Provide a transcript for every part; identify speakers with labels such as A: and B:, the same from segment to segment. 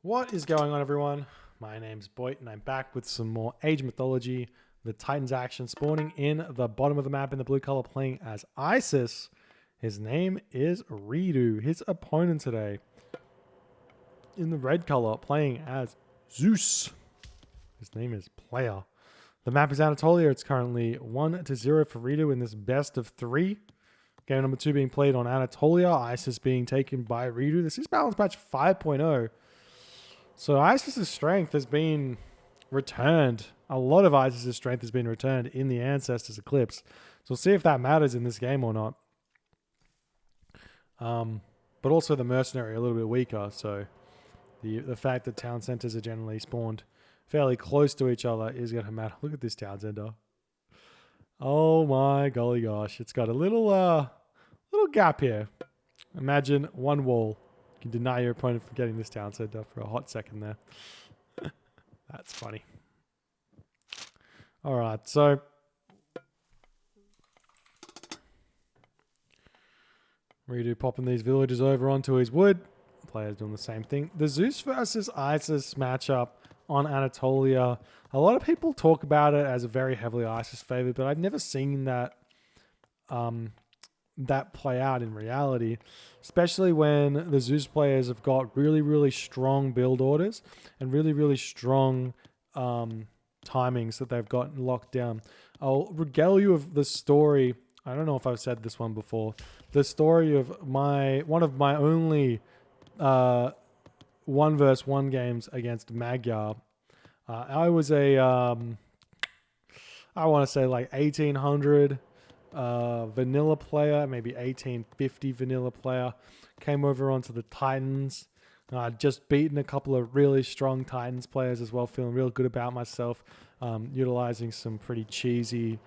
A: What is going on, everyone? My name's Boyt, and I'm back with some more Age Mythology. The Titans action spawning in the bottom of the map in the blue color, playing as Isis. His name is Redo. His opponent today in the red color, playing as Zeus. His name is Player. The map is Anatolia. It's currently 1-0 for Redo in this best of 3. Game number 2 being played on Anatolia. Isis being taken by Redo. This is balance patch 5.0. So Isis's strength has been returned. A lot of Isis's strength has been returned in the Ancestors Eclipse. So we'll see if that matters in this game or not. But also the Mercenary a little bit weaker. So the fact that town centers are generally spawned fairly close to each other is going to matter. Look at this town center. Oh my golly gosh. It's got a little gap here. Imagine one wall. You can deny your opponent from getting this town center for a hot second there. That's funny. All right, so Redo popping these villagers over onto his wood. Players doing the same thing. The Zeus versus Isis matchup on Anatolia. A lot of people talk about it as a very heavily Isis favorite, but I've never seen that that play out in reality, especially when the Zeus players have got really, really strong build orders and really, really strong timings that they've got locked down. I'll regale you of the story. I don't know if I've said this one before. The story of one of my only 1v1 games against Magyar. I was a I want to say like 1800 vanilla player, maybe 1850 vanilla player. Came over onto the Titans. Just beaten a couple of really strong Titans players as well, feeling real good about myself. Utilizing some pretty cheesy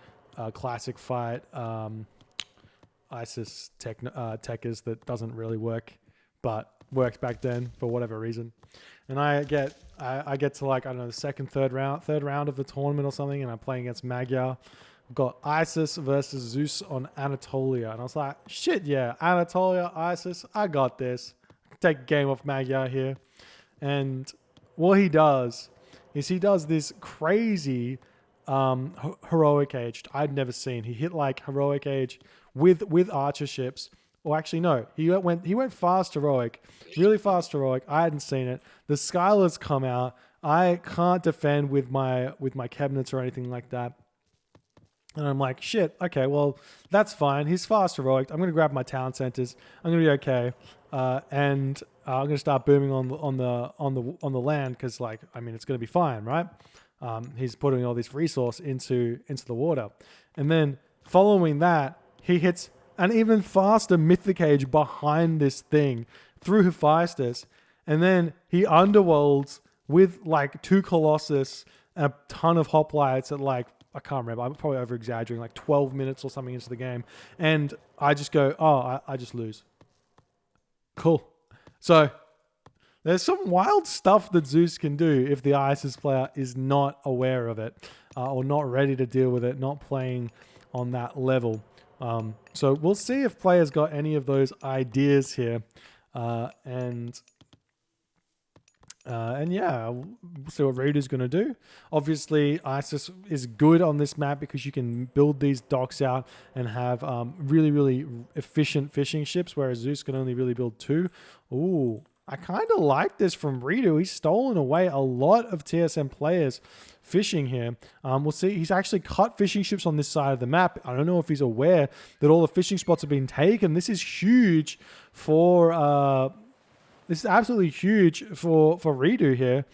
A: classic fight Isis techers that doesn't really work, but worked back then for whatever reason. And I get to, like, I don't know, the third round of the tournament or something, and I'm playing against Magyar. I've got Isis versus Zeus on Anatolia. And I was like, shit, yeah, Anatolia, Isis, I got this. Take a game off Magyar here. And what he does is he does this crazy heroic age I'd never seen. He hit like heroic age with archer ships. Or actually, no, he went fast heroic, really fast heroic. I hadn't seen it. The Skylers come out. I can't defend with my cabinets or anything like that. And I'm like, shit, okay, well, that's fine. He's fast heroic. I'm going to grab my town centers. I'm going to be okay. And I'm going to start booming on the land because, like, I mean, it's going to be fine, right? He's putting all this resource into the water. And then following that, he hits an even faster Mythic Age behind this thing through Hephaestus. And then he underworlds with like 2 Colossus and a ton of hoplites at, like, I can't remember. I'm probably over exaggerating, like 12 minutes or something into the game. And I just go, I just lose. Cool. So there's some wild stuff that Zeus can do if the Isis player is not aware of it or not ready to deal with it, not playing on that level. So we'll see if players got any of those ideas here. And yeah, we'll see what Redo's going to do. Obviously, Isis is good on this map because you can build these docks out and have really, really efficient fishing ships, whereas Zeus can only really build 2. Ooh, I kind of like this from Redo. He's stolen away a lot of TSM players fishing here. We'll see. He's actually cut fishing ships on this side of the map. I don't know if he's aware that all the fishing spots have been taken. This is huge for... This is absolutely huge for Redo here.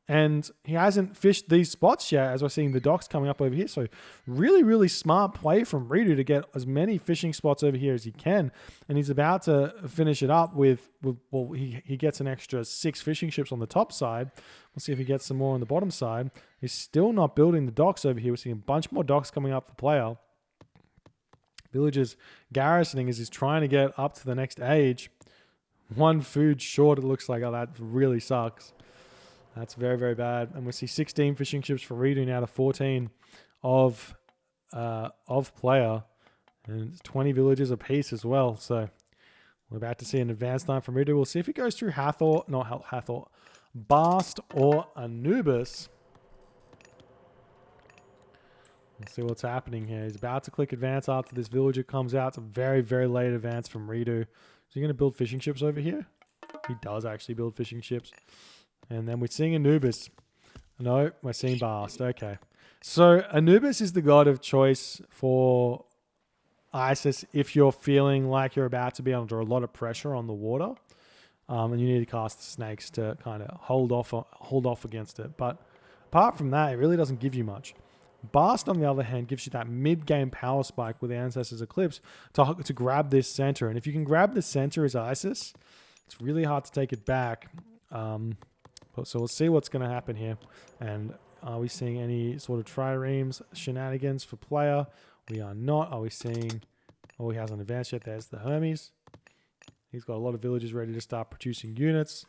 A: And he hasn't fished these spots yet, as we're seeing the docks coming up over here. So really, really smart play from Redo to get as many fishing spots over here as he can. And he's about to finish it up with he gets an extra 6 fishing ships on the top side. We'll see if he gets some more on the bottom side. He's still not building the docks over here. We're seeing a bunch more docks coming up for player. Villagers garrisoning as he's trying to get up to the next age. 1 food short, it looks like. Oh, that really sucks. That's very, very bad. And we see 16 fishing ships for Redo out of 14 of player. And 20 villagers apiece as well. So We're about to see an advanced time from Ridu. We'll see if he goes through Hathor, not Hathor, Bast or Anubis. Let's see what's happening here. He's about to click advance after this villager comes out. It's a very, very late advance from Ridu. Is he going to build fishing ships over here? He does actually build fishing ships. And then we're seeing Anubis. No, we're seeing Bast. Okay. So Anubis is the god of choice for Isis if you're feeling like you're about to be under a lot of pressure on the water. And you need to cast the snakes to kind of hold off against it. But apart from that, it really doesn't give you much. Bast, on the other hand, gives you that mid-game power spike with the Ancestors Eclipse to grab this center. And if you can grab the center as Isis, it's really hard to take it back. So we'll see what's going to happen here. And are we seeing any sort of triremes shenanigans for player? We are not. Are we seeing... Oh, he hasn't advanced yet. There's the Hermes. He's got a lot of villagers ready to start producing units.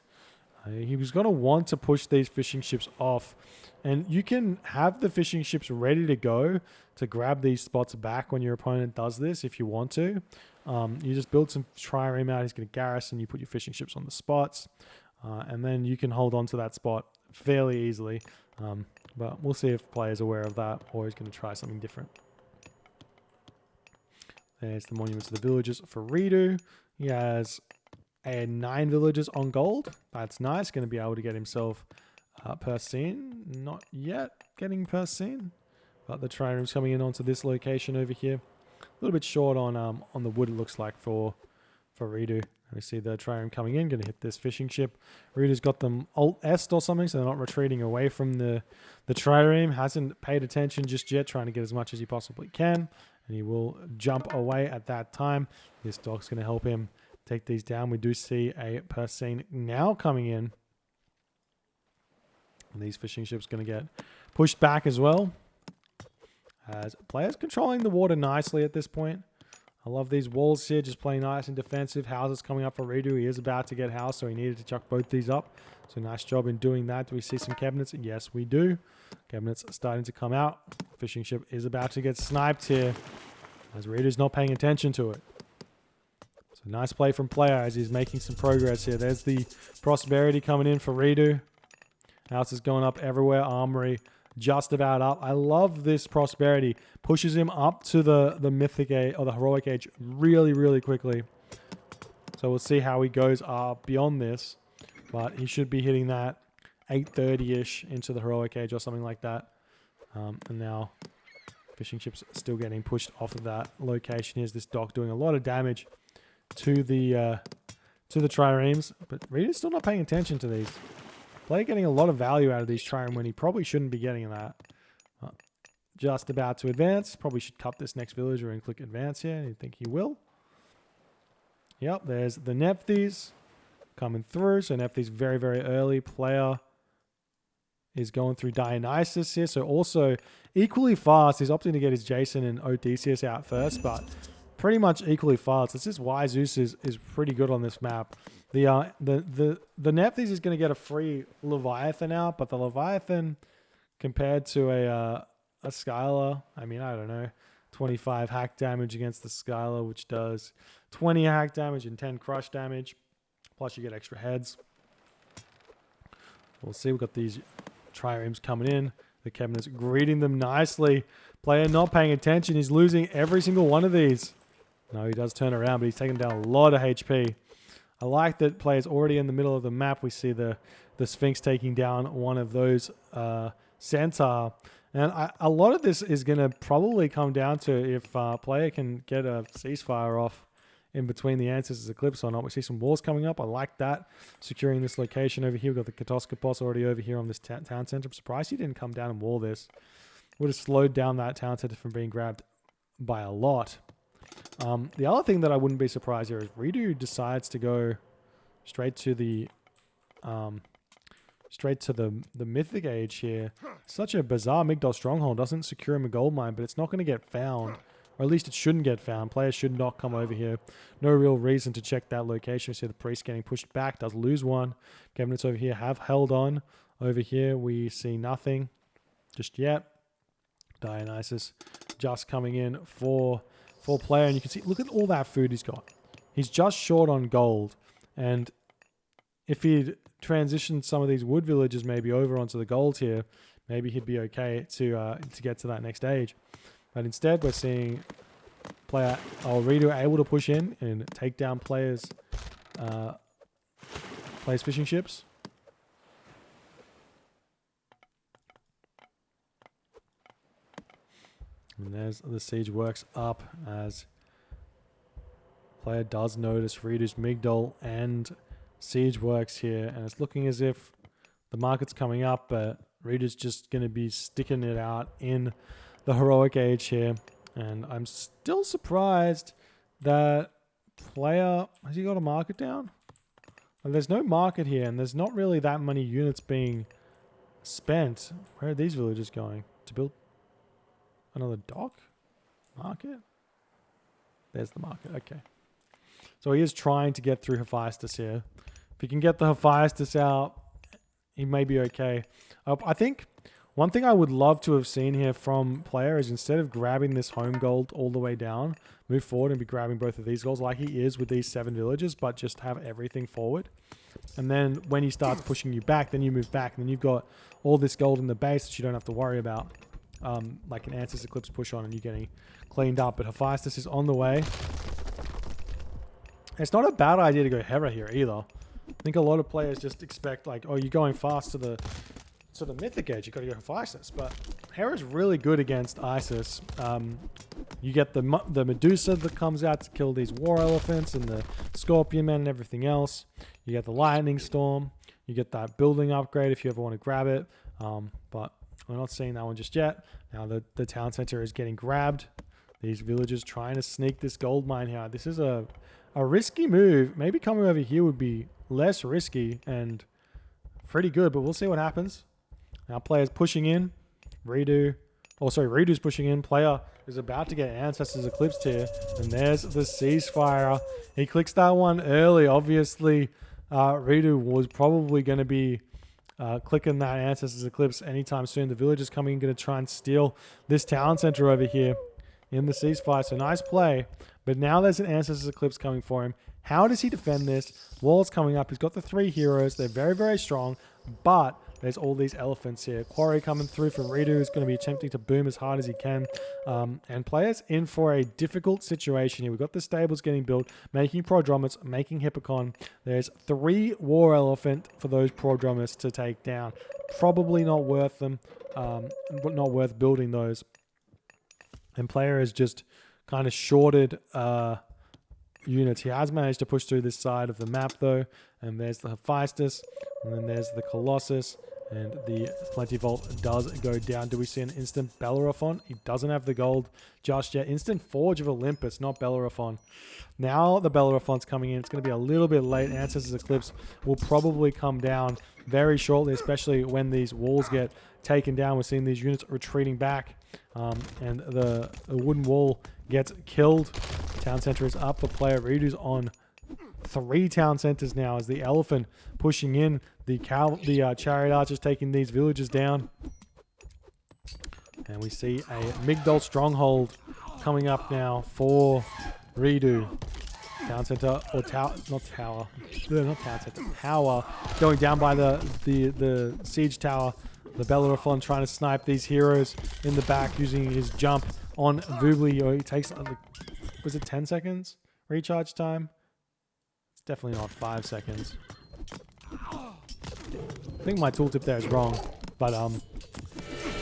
A: He was going to want to push these fishing ships off. And you can have the fishing ships ready to go to grab these spots back when your opponent does this if you want to. You just build some trireme out. He's going to garrison. You put your fishing ships on the spots. And then you can hold on to that spot fairly easily. But we'll see if player's aware of that or he's going to try something different. There's the monuments of the villagers for Ridu. He has 9 villagers on gold. That's nice. Going to be able to get himself Persine. Not yet getting Persine. But the trireme's coming in onto this location over here. A little bit short on the wood, it looks like, for Ridu. We see the trireme coming in. Going to hit this fishing ship. Ridu's got them alt-est or something, so they're not retreating away from the trireme. Hasn't paid attention just yet, trying to get as much as he possibly can. And he will jump away at that time. This dog's going to help him take these down. We do see a Persine now coming in. And these fishing ships going to get pushed back as well. As players controlling the water nicely at this point. I love these walls here, just playing nice and defensive. Houses coming up for Ridu. He is about to get house, so he needed to chuck both these up. So nice job in doing that. Do we see some cabinets? Yes, we do. Cabinets starting to come out. Fishing ship is about to get sniped here, as Ridu's not paying attention to it. So nice play from player as he's making some progress here. There's the prosperity coming in for Ridu. House is going up everywhere. Armory just about up. I love this prosperity. Pushes him up to the mythic age or the heroic age really, really quickly. So we'll see how he goes beyond this. But he should be hitting that 830-ish into the heroic age or something like that. And now fishing ships still getting pushed off of that location. Here's this dock doing a lot of damage to the triremes. But Ridu's still not paying attention to these. Player getting a lot of value out of these trireme when he probably shouldn't be getting that. Just about to advance. Probably should cut this next villager and click advance here. I think he will. Yep, there's the Nephthys coming through. So Nephthys very, very early. Player is going through Dionysus here. So also equally fast. He's opting to get his Jason and Odysseus out first, but pretty much equally fast. This is why Zeus is pretty good on this map. The Nephthys is going to get a free Leviathan out, but the Leviathan compared to a Skylar, I mean, I don't know, 25 hack damage against the Skylar, which does 20 hack damage and 10 crush damage. Plus you get extra heads. We'll see. We've got these triremes coming in. The cabinet's greeting them nicely. Player not paying attention. He's losing every single one of these. No, he does turn around, but he's taking down a lot of HP. I like that player's already in the middle of the map. We see the Sphinx taking down one of those Centaur. And a lot of this is going to probably come down to if player can get a ceasefire off in between the Ancestors Eclipse or not. We see some walls coming up. I like that. Securing this location over here. We've got the Katoskopos already over here on this town center. I'm surprised he didn't come down and wall this. Would have slowed down that town center from being grabbed by a lot. The other thing that I wouldn't be surprised here is Ridu decides to go straight to the mythic age here. Such a bizarre Migdol stronghold. Doesn't secure him a gold mine, but it's not going to get found. Or at least it shouldn't get found. Players should not come over here. No real reason to check that location. We see the priest getting pushed back. Does lose one. Cabinets over here have held on. Over here we see nothing just yet. Dionysus just coming in for player. And you can see, look at all that food he's got. he's just short on gold. And if he'd transitioned some of these wood villages maybe over onto the gold here, maybe he'd be okay to get to that next stage. But instead, we're seeing Redo able to push in and take down players' fishing ships. And there's the siege works up as player does notice Redu's Migdol and siege works here, and it's looking as if the market's coming up, but Redu's just going to be sticking it out in the heroic age here. And I'm still surprised that player has he got a market down? Well, there's no market here, and there's not really that many units being spent. Where are these villagers going? To build another dock? Market? There's the market. Okay. So he is trying to get through Hephaestus here. If he can get the Hephaestus out, he may be okay. I think one thing I would love to have seen here from player is instead of grabbing this home gold all the way down, move forward and be grabbing both of these goals like he is with these 7 villages, but just have everything forward. And then when he starts pushing you back, then you move back. And then you've got all this gold in the base that you don't have to worry about. Like an Ancestor's Eclipse push on and you're getting cleaned up. But Hephaestus is on the way. It's not a bad idea to go Hera here either. I think a lot of players just expect like, oh, you're going fast to the Mythic Age, you've got to go Hephaestus. But Hera's really good against Isis. You get the Medusa that comes out to kill these war elephants and the Scorpion Men and everything else. You get the Lightning Storm. You get that building upgrade if you ever want to grab it. But we're not seeing that one just yet. Now the town center is getting grabbed. These villagers trying to sneak this gold mine here. This is a risky move. Maybe coming over here would be less risky and pretty good, but we'll see what happens. Now player's pushing in. Redu's pushing in. Player is about to get Ancestor's Eclipse here. And there's the ceasefire. He clicks that one early. Obviously, Redu was probably going to be clicking that Ancestor's Eclipse anytime soon. The village is coming, going to try and steal this town center over here in the ceasefire. So nice play. But now there's an Ancestor's Eclipse coming for him. How does he defend this? Wall's coming up. He's got the 3 heroes. They're very, very strong. But there's all these elephants here. Quarry coming through from Redu, who's going to be attempting to boom as hard as he can. And players in for a difficult situation here. We've got the stables getting built, making Prodromus, making Hippocon. There's 3 war elephant for those Prodromus to take down. Probably not worth them, but not worth building those. And player is just kind of shorted units. He has managed to push through this side of the map though. And there's the Hephaestus. And then there's the Colossus. And the Plenty Vault does go down. Do we see an instant Bellerophon? He doesn't have the gold just yet. Instant Forge of Olympus, not Bellerophon. Now the Bellerophon's coming in. It's going to be a little bit late. Ancestor's Eclipse will probably come down very shortly, especially when these walls get taken down. We're seeing these units retreating back. And the wooden wall gets killed. Town center is up for player. Redu's on 3 town centers now as the elephant pushing in. The chariot archers taking these villages down. And we see a Migdol stronghold coming up now for Redu. Town center or tower, not tower. Not town center. Tower going down by the siege tower. The Bellerophon trying to snipe these heroes in the back using his jump on Vubli. He takes, was it 10 seconds recharge time? It's definitely not 5 seconds. I think my tooltip there is wrong, but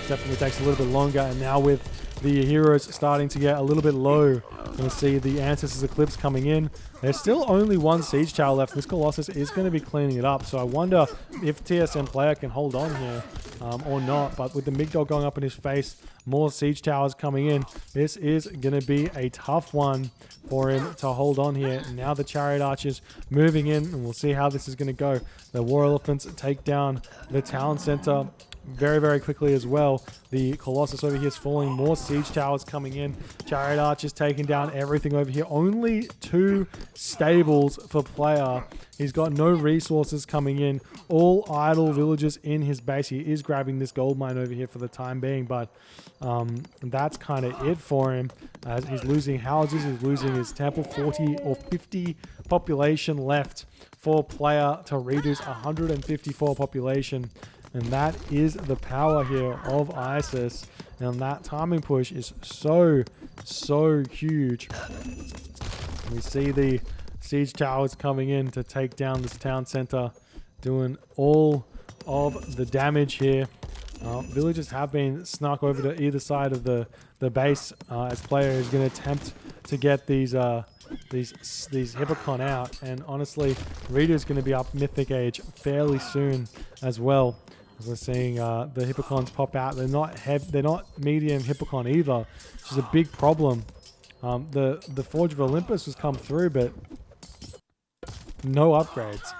A: definitely takes a little bit longer. And now with the heroes starting to get a little bit low, we'll see the Ancestor's Eclipse coming in. There's still only 1 siege tower left. This Colossus is going to be cleaning it up, so I wonder if TSM player can hold on here or not. But with the Migdol going up in his face, more siege towers coming in, this is going to be a tough one for him to hold on here. And now the chariot archers moving in, and we'll see how this is going to go. The war elephants take down the town center very, very quickly as well. The Colossus over here is falling. More siege towers coming in. Chariot Archers taking down everything over here. Only 2 stables for player. He's got no resources coming in. All idle villagers in his base. He is grabbing this gold mine over here for the time being, but that's kind of it for him. He's losing houses. He's losing his temple. 40 or 50 population left for player to reduce 154 population. And that is the power here of Isis. And that timing push is so huge. We see the siege towers coming in to take down this town center, doing all of the damage here. Villagers have been snuck over to either side of the base as player is going to attempt to get these Hippocon out. And honestly, Rita's going to be up Mythic Age fairly soon as well. As we're seeing the Hippocons pop out. They're not medium Hippocon either, which is a big problem. The Forge of Olympus has come through, but no upgrades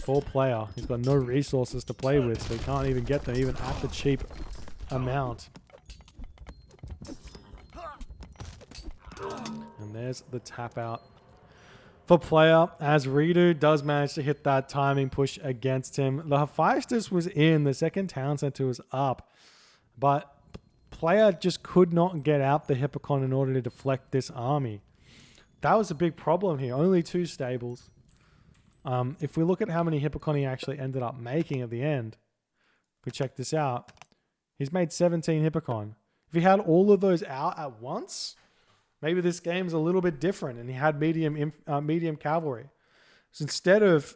A: for player. He's got no resources to play with, so he can't even get them even at the cheap amount. And there's the tap out for player, as Redo does manage to hit that timing push against him. The Hephaestus was in, the second town center was up, but player just could not get out the Hippocon in order to deflect this army. That was a big problem here. Only 2 stables. If we look at how many Hippocon he actually ended up making at the end, if we check this out, he's made 17 Hippocon. If he had all of those out at once, maybe this game's a little bit different, and he had medium cavalry. So instead of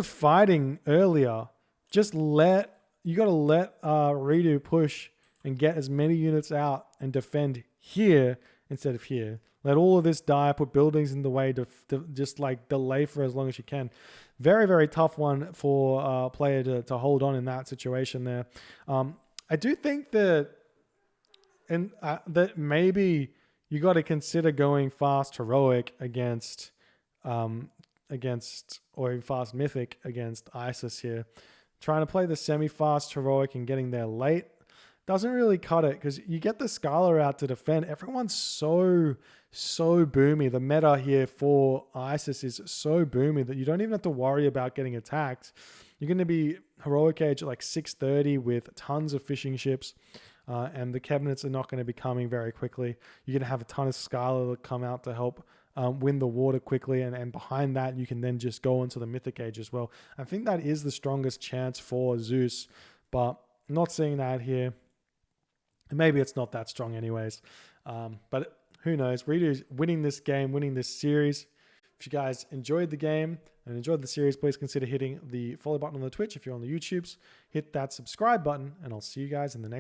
A: fighting earlier, you got to let Redo push and get as many units out and defend here instead of here. Let all of this die, put buildings in the way to just like delay for as long as you can. Very, very tough one for player to hold on in that situation there. I do think that maybe you got to consider going fast heroic against or even fast mythic against Isis here. Trying to play the semi-fast heroic and getting there late doesn't really cut it, because you get the Scala out to defend. Everyone's so boomy. The meta here for Isis is so boomy that you don't even have to worry about getting attacked. You're going to be heroic age at like 630 with tons of fishing ships. And the cabinets are not going to be coming very quickly. You're going to have a ton of Scala that come out to help win the water quickly. And behind that, you can then just go into the Mythic Age as well. I think that is the strongest chance for Zeus, but I'm not seeing that here. And maybe it's not that strong anyways. But who knows? Redo's winning this game, winning this series. If you guys enjoyed the game and enjoyed the series, please consider hitting the follow button on the Twitch. If you're on the YouTubes, hit that subscribe button, and I'll see you guys in the next